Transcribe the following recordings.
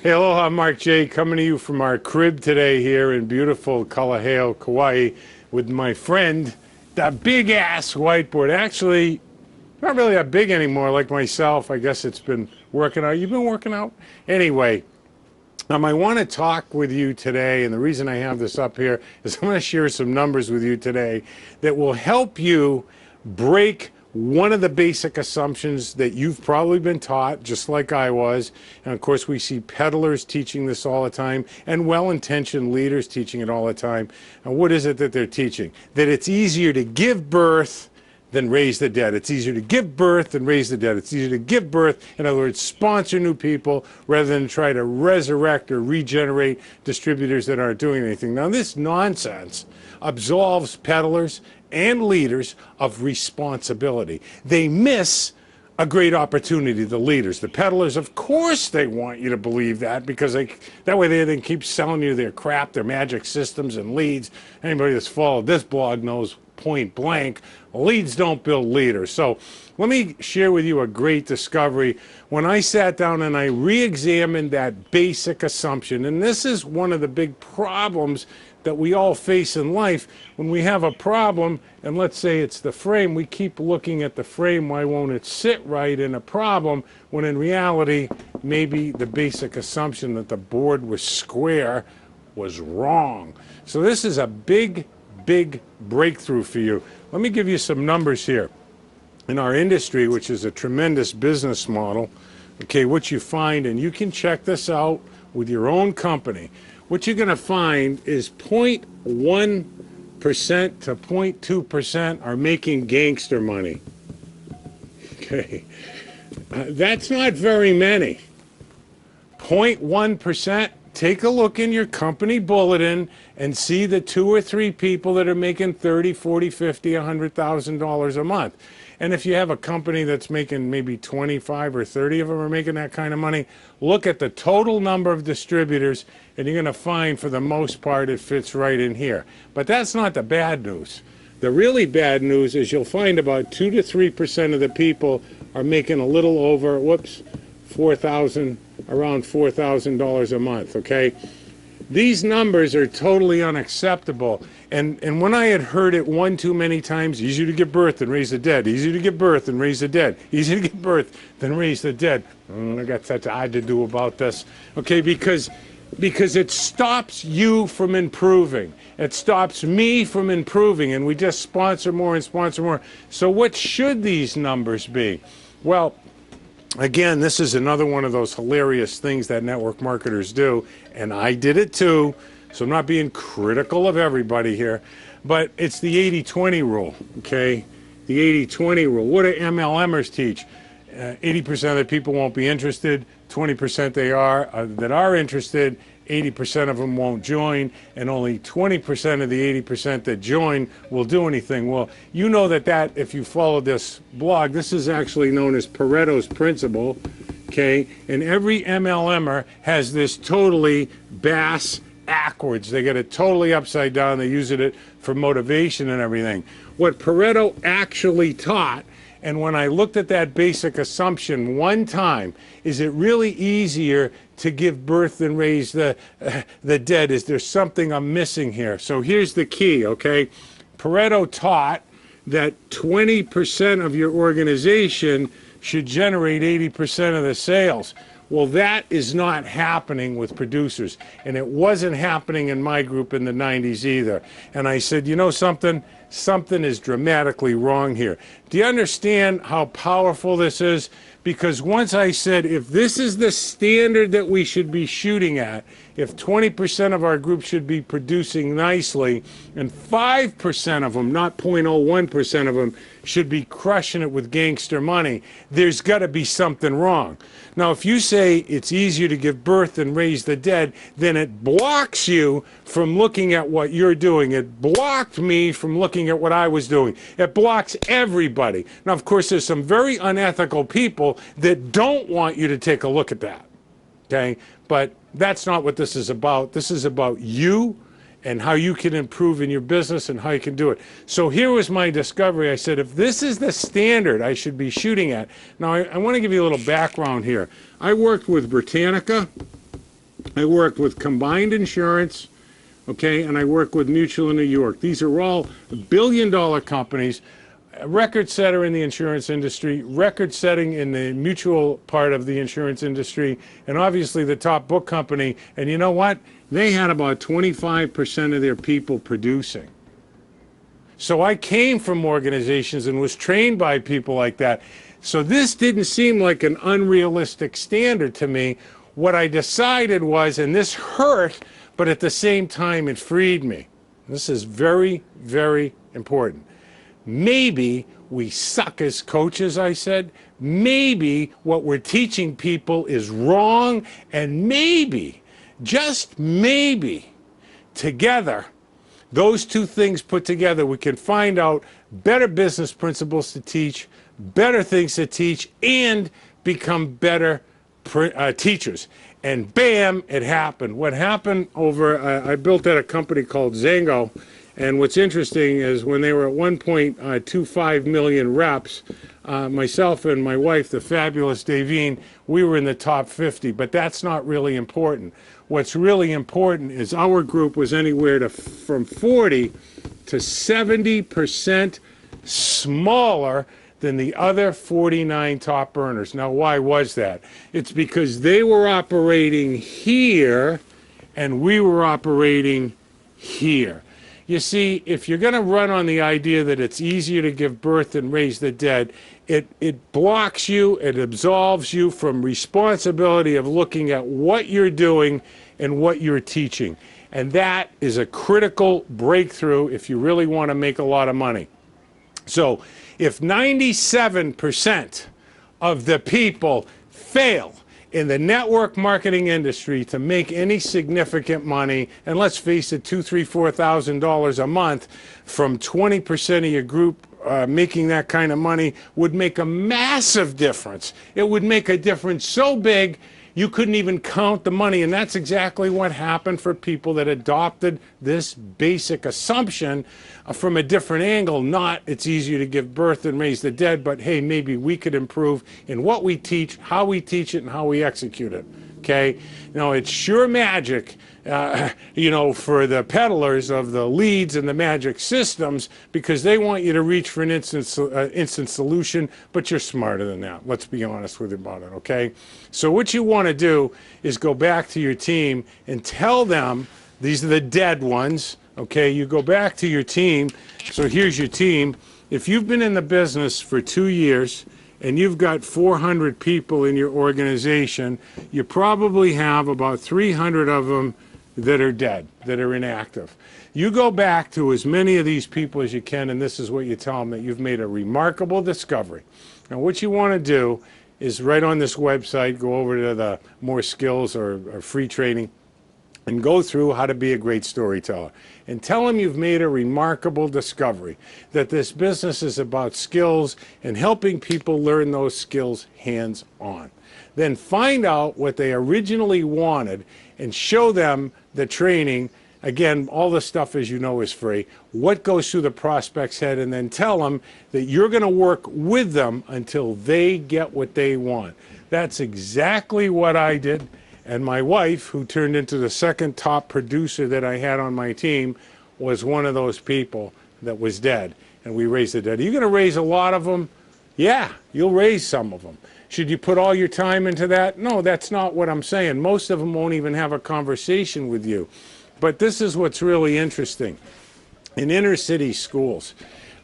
Hey, aloha, Mark J. coming to you from our crib today here in beautiful Kalaheo, Kauai, with my friend, the big-ass whiteboard. Actually, not really that big anymore like myself. I guess it's been working out. You've been working out? Anyway, I want to talk with you today, and the reason I have this up here is I'm going to share some numbers with you today that will help you break one of the basic assumptions that you've probably been taught, just like I was. And of course, we see peddlers teaching this all the time, and well-intentioned leaders teaching it all the time. And what is it that they're teaching? That it's easier to give birth than raise the dead. It's easier to give birth than raise the dead. It's easier to give birth, in other words, sponsor new people rather than try to resurrect or regenerate distributors that aren't doing anything. Now, this nonsense absolves peddlers and leaders of responsibility. They miss a great opportunity, the leaders. The peddlers, of course, they want you to believe that because that way they keep selling you their crap, their magic systems and leads. Anybody that's followed this blog knows point blank, leads don't build leaders. So let me share with you a great discovery when I sat down and I re-examined that basic assumption. And this is one of the big problems that we all face in life. When we have a problem, and let's say it's the frame, we keep looking at the frame, why won't it sit right in a problem, when in reality, maybe the basic assumption that the board was square was wrong. So this is a big breakthrough for you. Let me give you some numbers here. In our industry, which is a tremendous business model, okay, what you find, and you can check this out with your own company, what you're going to find is 0.1% to 0.2% are making gangster money. Okay, that's not very many. 0.1%. Take a look in your company bulletin and see the 2 or 3 people that are making $30, $40, $50, $100,000 a month. And if you have a company that's making maybe 25 or 30 of them are making that kind of money, look at the total number of distributors and you're going to find for the most part it fits right in here. But that's not the bad news. The really bad news is you'll find about 2 to 3% of the people are making a little over, around $4,000 a month, okay? These numbers are totally unacceptable. And when I had heard it one too many times, easier to give birth than raise the dead, easier to give birth than raise the dead, easier to give birth than raise the dead. I got such odd to do about this, okay? Because it stops you from improving. It stops me from improving, and we just sponsor more and sponsor more. So what should these numbers be? Well, again, this is another one of those hilarious things that network marketers do, and I did it too, so I'm not being critical of everybody here, but it's the 80-20 rule, okay? The 80-20 rule. What do MLMers teach? 80% of the people won't be interested, 20% that are interested, 80% of them won't join, and only 20% of the 80% that join will do anything. Well, you know that if you follow this blog, this is actually known as Pareto's principle, okay? And every MLMer has this totally backwards. They get it totally upside down. They use it for motivation and everything. What Pareto actually taught, and when I looked at that basic assumption one time, is it really easier to give birth than raise the dead? Is there something I'm missing here? So here's the key, okay? Pareto taught that 20% of your organization should generate 80% of the sales. Well, that is not happening with producers, and it wasn't happening in my group in the 90s either. And I said, you know something? Something is dramatically wrong here. Do you understand how powerful this is? Because once I said, if this is the standard that we should be shooting at, if 20% of our group should be producing nicely, and 5% of them, not 0.01% of them, should be crushing it with gangster money, there's got to be something wrong. Now, if you say it's easier to give birth than raise the dead, then it blocks you from looking at what you're doing. It blocked me from looking at what I was doing. It blocks everybody. Now, of course, there's some very unethical people that don't want you to take a look at that, okay? But that's not what this is about. This is about you and how you can improve in your business and how you can do it. So here was my discovery. I said, if this is the standard I should be shooting at. Now, I want to give you a little background here. I worked with Britannica, I worked with Combined Insurance, okay, and I work with Mutual in New York. These are all billion-dollar companies, a record setter in the insurance industry, record setting in the mutual part of the insurance industry, and obviously the top book company. And you know what? They had about 25% of their people producing. So I came from organizations and was trained by people like that. So this didn't seem like an unrealistic standard to me. What I decided was, and this hurt, but at the same time it freed me. This is very, very important. Maybe we suck as coaches, I said. Maybe what we're teaching people is wrong, and maybe, just maybe, together, those two things put together, we can find out better business principles to teach, better things to teach, and become better teachers. And bam, it happened. What happened over, I built at a company called Zango, and what's interesting is when they were at 1.25 million reps, myself and my wife, the fabulous Davine, we were in the top 50, but that's not really important. What's really important is our group was anywhere from 40 to 70% smaller than the other 49 top earners. Now, why was that? It's because they were operating here and we were operating here. You see, if you're going to run on the idea that it's easier to give birth than raise the dead, it blocks you, it absolves you from responsibility of looking at what you're doing and what you're teaching. And that is a critical breakthrough if you really want to make a lot of money. So if 97% of the people fail in the network marketing industry to make any significant money, and let's face it, $2,000, $3,000, $4,000 a month from 20% of your group making that kind of money would make a massive difference. It would make a difference so big you couldn't even count the money. And that's exactly what happened for people that adopted this basic assumption from a different angle. Not it's easier to give birth than raise the dead, but hey, maybe we could improve in what we teach, how we teach it, and how we execute it. Okay? Now, it's sure magic, you know, for the peddlers of the leads and the magic systems, because they want you to reach for an instant solution, but you're smarter than that. Let's be honest with you about it, okay? So what you want to do is go back to your team and tell them, these are the dead ones, okay? You go back to your team. So here's your team. If you've been in the business for 2 years, and you've got 400 people in your organization, you probably have about 300 of them that are dead, that are inactive. You go back to as many of these people as you can, and this is what you tell them, that you've made a remarkable discovery. And what you want to do is right on this website, go over to the more skills or free training, and go through how to be a great storyteller. And tell them you've made a remarkable discovery, that this business is about skills and helping people learn those skills hands-on. Then find out what they originally wanted and show them the training. Again, all the stuff, as you know, is free. What goes through the prospect's head, and then tell them that you're going to work with them until they get what they want. That's exactly what I did. And my wife, who turned into the second top producer that I had on my team, was one of those people that was dead. And we raised the dead. Are you going to raise a lot of them? Yeah, you'll raise some of them. Should you put all your time into that? No, that's not what I'm saying. Most of them won't even have a conversation with you. But this is what's really interesting. In inner city schools,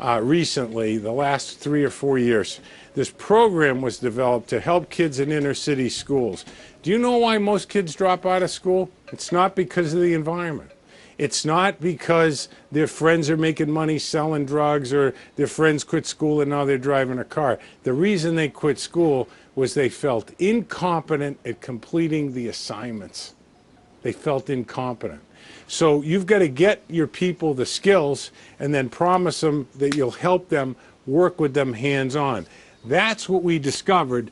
recently, the last 3 or 4 years, this program was developed to help kids in inner city schools. Do you know why most kids drop out of school? It's not because of the environment. It's not because their friends are making money selling drugs, or their friends quit school and now they're driving a car. The reason they quit school was they felt incompetent at completing the assignments. They felt incompetent. So you've got to get your people the skills and then promise them that you'll help them, work with them hands-on. That's what we discovered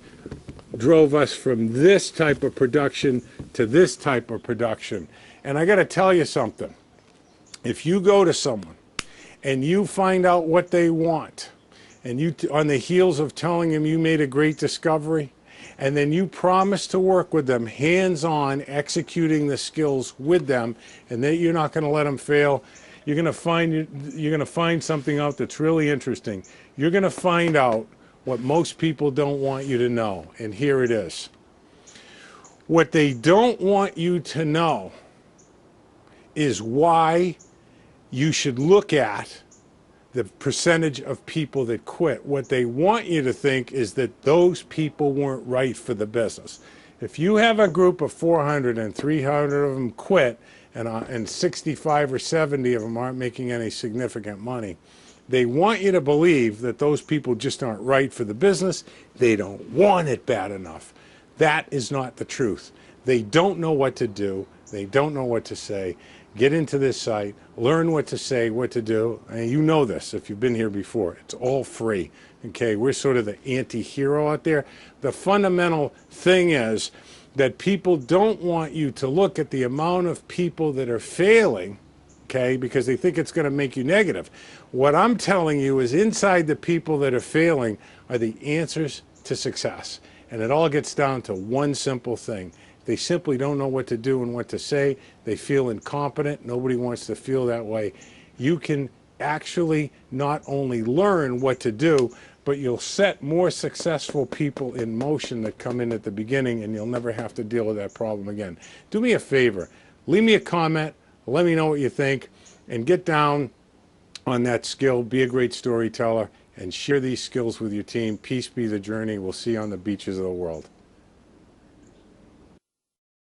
drove us from this type of production to this type of production. And I got to tell you something. If you go to someone and you find out what they want, and you on the heels of telling them you made a great discovery, and then you promise to work with them hands-on, executing the skills with them, and that you're not going to let them fail, you're going to find something out that's really interesting. You're going to find out what most people don't want you to know, and here it is. What they don't want you to know is why you should look at the percentage of people that quit. What they want you to think is that those people weren't right for the business. If you have a group of 400 and 300 of them quit, and 65 or 70 of them aren't making any significant money, they want you to believe that those people just aren't right for the business. They don't want it bad enough. That is not the truth. They don't know what to do. They don't know what to say. Get into this site, learn what to say, what to do. And you know this if you've been here before. It's all free. Okay, we're sort of the anti-hero out there. The fundamental thing is that people don't want you to look at the amount of people that are failing, okay, because they think it's going to make you negative. What I'm telling you is inside the people that are failing are the answers to success. And it all gets down to one simple thing. They simply don't know what to do and what to say. They feel incompetent. Nobody wants to feel that way. You can actually not only learn what to do, but you'll set more successful people in motion that come in at the beginning, and you'll never have to deal with that problem again. Do me a favor. Leave me a comment. Let me know what you think, and get down on that skill. Be a great storyteller, and share these skills with your team. Peace be the journey. We'll see you on the beaches of the world.